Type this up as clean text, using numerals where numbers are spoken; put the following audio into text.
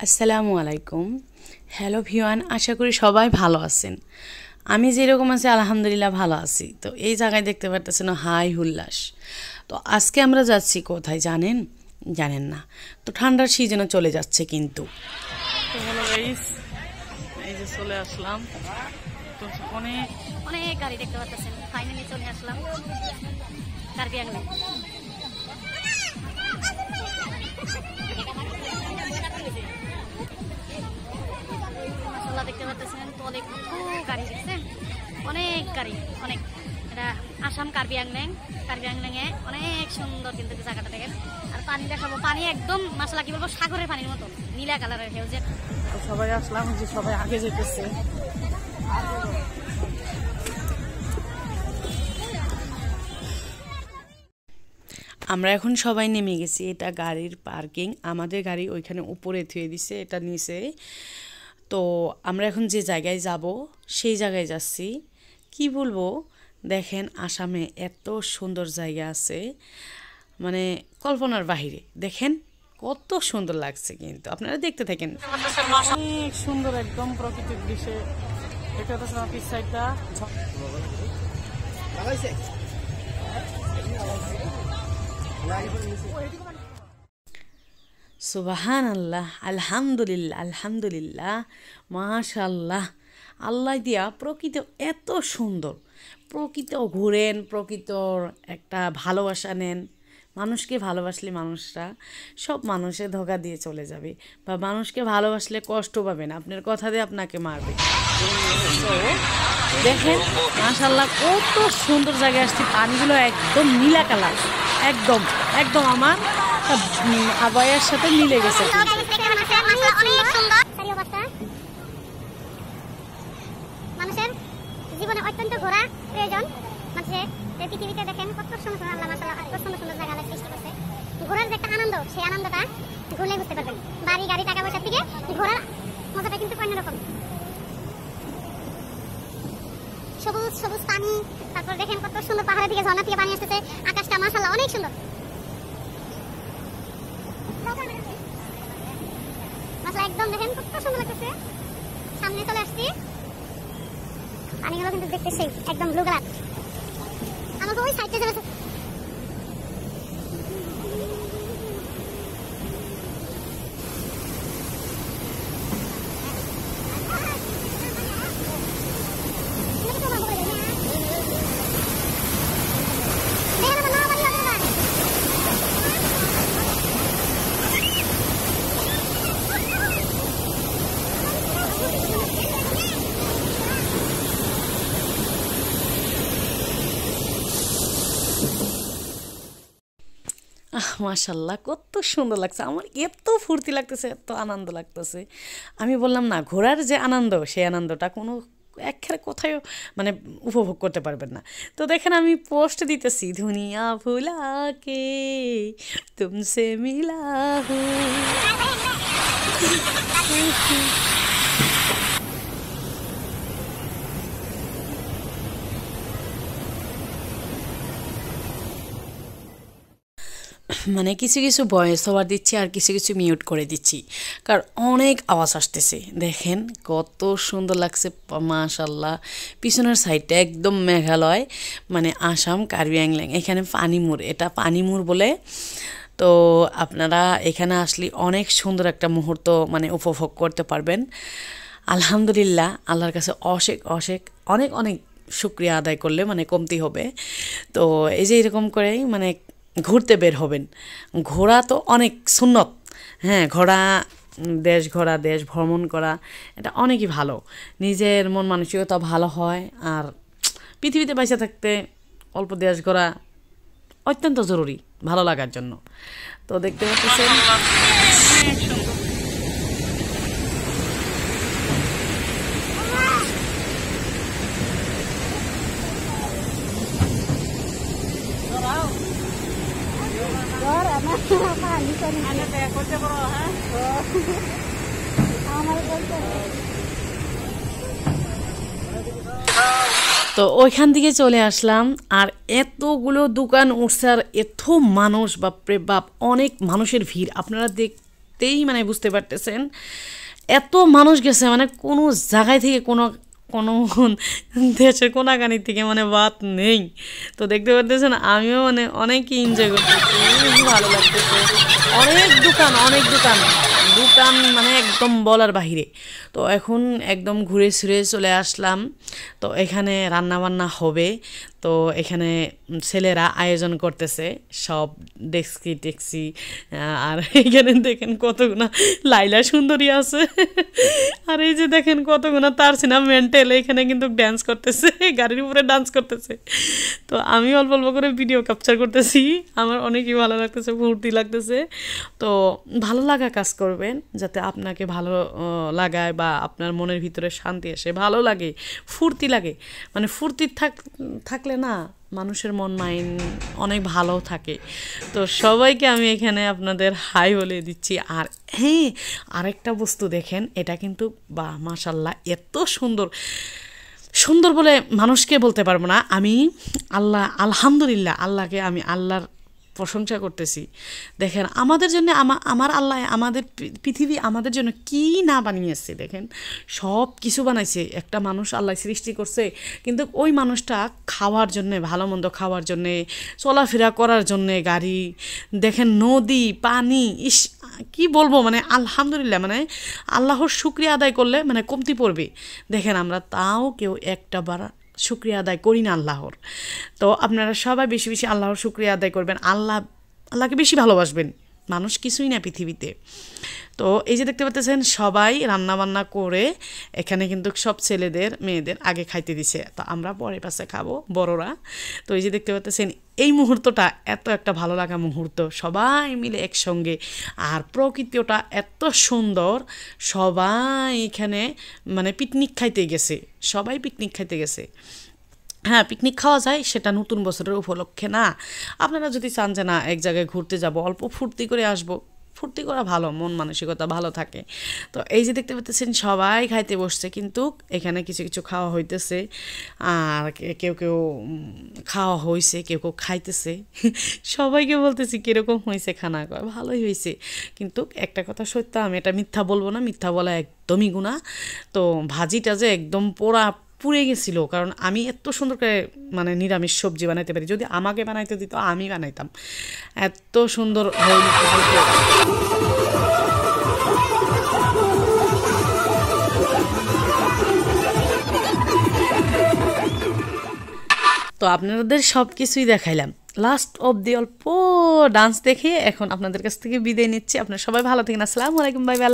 আসসালামু আলাইকুম। Hello V1, আশা করি সবাই ভালো আছেন। আমি যেরকম আছি আলহামদুলিল্লাহ ভালো আছি। তো এই জায়গায় দেখতে পারতেছেন হাই হুল্লাস। তো আজকে আমরা যাচ্ছি কোথায় জানেন? জানেন না। তো ঠান্ডার সিজনে চলে যাচ্ছে কিন্তু। তো হ্যালো গাইস, এই যে চলে আসলাম। তো অনেক অনেক গাড়ি দেখতে পাচ্ছেন। ফাইনালি চলে আসলাম কার্বি আংলং। মাশাআল্লাহ দেখতে পাচ্ছেন তো অনেক গাড়ি দেখছেন, অনেক গাড়ি অনেক। এটা আসাম কার্বি আংলং। কার্বি আংলং এ অনেক সুন্দর কিন্তু জায়গাটা দেখেন। আর পানি দেখাবো, পানি একদম মাশাআল্লাহ কি বলবো সাগরের পানির মতো নীলা কালারের হেউজে। তো সবাই আসলাম, যে সবাই আগে যেতেছে। আমরা এখন সবাই নেমে গেছি। এটা গাড়ির পার্কিং, আমাদের গাড়ি ওইখানে উপরে থুয়ে দিছে, এটা নিচে। তো আমরা এখন যে জায়গায় যাব সেই জায়গায় যাচ্ছি। কি বলবো, দেখেন আসামে এত সুন্দর জায়গা আছে, মানে কল্পনার বাহিরে। দেখেন কত সুন্দর লাগছে, কিন্তু আপনারা দেখতে থাকেন। অনেক সুন্দর একদম প্রকৃতির দৃশ্যে। এটা হচ্ছে অফিস সাইডটা। সুবাহান আল্লাহ, আলহামদুলিল্লাহ, আলহামদুলিল্লাহ, মাশাল্লাহ। আল্লাহ দিয়া প্রকৃতি এত সুন্দর। প্রকৃত ঘুরেন, প্রকৃতর একটা ভালোবাসা নেন। মানুষকে ভালোবাসলে মানুষরা সব মানুষে ধোঁকা দিয়ে চলে যাবে, বা মানুষকে ভালোবাসলে কষ্ট পাবেন, আপনার কথা দিয়ে আপনাকে মারবে। তো দেখেন মাশাল্লাহ কত সুন্দর জায়গায় আসছি। পানিগুলো একদম নীলা কালার, একদম একদম আমার আবায়ের সাথে মিলে গেছে। মানুষের জীবনে অত্যন্ত ঘোরা প্রয়োজন। মানুষের পৃথিবীতে দেখেন কত সুন্দর আল্লাহ মাশাআল্লাহ কত সুন্দর সুন্দর জায়গা আল্লাহ সৃষ্টি করছে। ঘোরার যে একটা আনন্দ, সেই আনন্দটা ঘুরলে বুঝতে পারবেন। বাড়ি গাড়ি টাকা পয়সা থেকে ঘোরার মজাটা কিন্তু অন্যরকম। সবুজ সবুজ পানি, তারপর দেখেন কত সুন্দর পাহাড়ের দিকে ঝর্ণা থেকে পানি আসতেছে। আকাশটা মাশাআল্লাহ অনেক সুন্দর। মাশাআল্লাহ একদম দেখেন কত সুন্দর লাগতেছে। সামনে চলে আসছি, পানিগুলো কিন্তু দেখতেছি একদম ব্লু কালার। আমাকে ওই সাইডে যাবে। মাশাল্লাহ কত সুন্দর লাগছে। আমার এত ফুর্তি লাগতেছে, এত আনন্দ লাগতেছে। আমি বললাম না, ঘোরার যে আনন্দ, সেই আনন্দটা কোনো একখানে কোথাও মানে উপভোগ করতে পারবেন না। তো দেখেন আমি পোস্ট দিতেছি, দুনিয়া ভুলাকে তুমসে মিলা হু। মানে কিছু কিছু ভয়েস ওভার দিচ্ছি আর কিছু কিছু মিউট করে দিচ্ছি, কারণ অনেক আওয়াজ আসতেছে। দেখেন কত সুন্দর লাগছে মাশাল্লাহ। পিছনের সাইডটা একদম মেঘালয়, মানে আসাম কার্বি আংলং। এখানে পানিমুর, এটা পানিমুর বলে। তো আপনারা এখানে আসলে অনেক সুন্দর একটা মুহূর্ত মানে উপভোগ করতে পারবেন। আলহামদুলিল্লাহ, আল্লাহর কাছে অশেষ অশেষ অনেক অনেক শুকরিয়া আদায় করলে মানে কমতি হবে। তো এই যে এরকম করেই মানে ঘুরতে বের হবেন। ঘোরা তো অনেক সুন্নত। হ্যাঁ, দেশ ঘোরা, দেশ ভ্রমণ করা, এটা অনেকই ভালো। নিজের মন মানসিকতা ভালো হয়। আর পৃথিবীতে বেঁচে থাকতে অল্প দেশ ঘোরা অত্যন্ত জরুরি ভালো লাগার জন্য। তো দেখতে পাচ্ছেন তো ওইখান থেকে চলে আসলাম। আর এতগুলো দোকান উঠছে, আর এত মানুষ, বাপরে বাপ, অনেক মানুষের ভিড়। আপনারা দেখতেই মানে বুঝতে পারতেছেন এত মানুষ গেছে মানে কোনো জায়গায় থেকে কোনো কোনো দেশের কোনাকানি থেকে মানে বাদ নেই। তো দেখতে পারতেছেন আমিও মানে অনেকই এনজয় করতেছি, ভালো লাগতেছে। অনেক দোকান দোকান মানে একদম বলার বাহিরে। তো এখন একদম ঘুরে ফিরে চলে আসলাম। তো এখানে রান্নাবান্না হবে। তো এখানে ছেলেরা আয়োজন করতেছে সব ডেক্সি টেক্সি। আর এখানে দেখেন কতগুনা লাইলা সুন্দরী আছে। আর এই যে দেখেন কতগুনা তার সিনা মেন্টাল এখানে কিন্তু ডান্স করতেছে, গাড়ির উপরে ডান্স করতেছে। তো আমি অল্প অল্প করে ভিডিও ক্যাপচার করতেছি, আমার অনেকই ভালো লাগতেছে, ফুর্তি লাগতেছে। তো ভালো লাগা কাজ করবেন যাতে আপনাকে ভালো লাগায় বা আপনার মনের ভিতরে শান্তি আসে, ভালো লাগে, ফুর্তি লাগে। মানে ফুর্তি থাকলে না মানুষের মন মাইন্ড অনেক ভালো থাকে। তো সবাইকে আমি এখানে আপনাদের হাই বলে দিচ্ছি। আর হ্যাঁ, আরেকটা বস্তু দেখেন, এটা কিন্তু বা মাশাল্লাহ এত সুন্দর সুন্দর বলে মানুষকে বলতে পারবো না। আমি আলহামদুলিল্লাহ আল্লাহকে আমি আল্লাহর প্রশংসা করতেছি। দেখেন আমাদের জন্য আমার আল্লাহ আমাদের পৃথিবী আমাদের জন্য কি না বানিয়েছে, দেখেন সব কিছু বানাইছে। একটা মানুষ আল্লাহ সৃষ্টি করছে, কিন্তু ওই মানুষটা খাওয়ার জন্যে, ভালো মন্দ খাওয়ার জন্যে, চলাফেরা করার জন্যে, গাড়ি দেখেন, নদী, পানি, কি বলবো মানে আলহামদুলিল্লাহ, মানে আল্লাহর শুকরিয়া আদায় করলে মানে কমতি পড়বে। দেখেন আমরা তাও কেউ একটা বার শুকরিয়া আদায় করি না আল্লাহর। তো আপনারা সবাই বেশি বেশি আল্লাহর শুকরিয়া আদায় করবেন, আল্লাহকে বেশি ভালোবাসবেন। মানুষ কিছুই না পৃথিবীতে। তো এই যে দেখতে পাচ্ছেন সবাই রান্নাবান্না করে এখানে কিন্তু সব ছেলেদের মেয়েদের আগে খাইতে দিছে, তো আমরা পরে পাশে খাবো বড়রা। তো এই যে দেখতে পাচ্ছেন এই মুহূর্তটা এত একটা ভালো লাগা মুহূর্ত, সবাই মিলে একসঙ্গে। আর প্রকৃতিটা এত সুন্দর, সবাই এখানে মানে পিকনিক খাইতে গেছে, সবাই পিকনিক খাইতে গেছে। হ্যাঁ, পিকনিক খাওয়া যায়, সেটা নতুন বছরের উপলক্ষে না। আপনারা যদি চান যে না এক জায়গায় ঘুরতে যাব, অল্প ফুর্তি করে আসবো, ফুর্তি করা ভালো, মন মানসিকতা ভালো থাকে। তো এই যে দেখতে পাচ্ছেন সবাই খাইতে বসছে, কিন্তু এখানে কিছু কিছু খাওয়া হইতেছে। আর কেউ কেউ খাওয়া হয়েছে, কেউ কেউ খাইতেছে। সবাইকে বলতেছি কীরকম হয়েছে খানা, কয় ভালোই হয়েছে। কিন্তু একটা কথা সত্য, আমি এটা মিথ্যা বলবো না, মিথ্যা বলা একদমই গুনাহ। তো ভাজিটা যে একদম পুড়ে গেছিল, কারণ আমি এত সুন্দর করে মানে নিরামিষ সবজি বানাইতে পারি, যদি আমাকে বানাইতে দিত আমি বানাইতাম, এত সুন্দর তো আপনাদের সব কিছুই দেখাইলাম। লাস্ট অবধি অল্প ডান্স দেখে এখন আপনাদের কাছ থেকে বিদায় নিচ্ছি। আপনারা সবাই ভালো থাকেন। আসসালামু আলাইকুম, বাই বাই।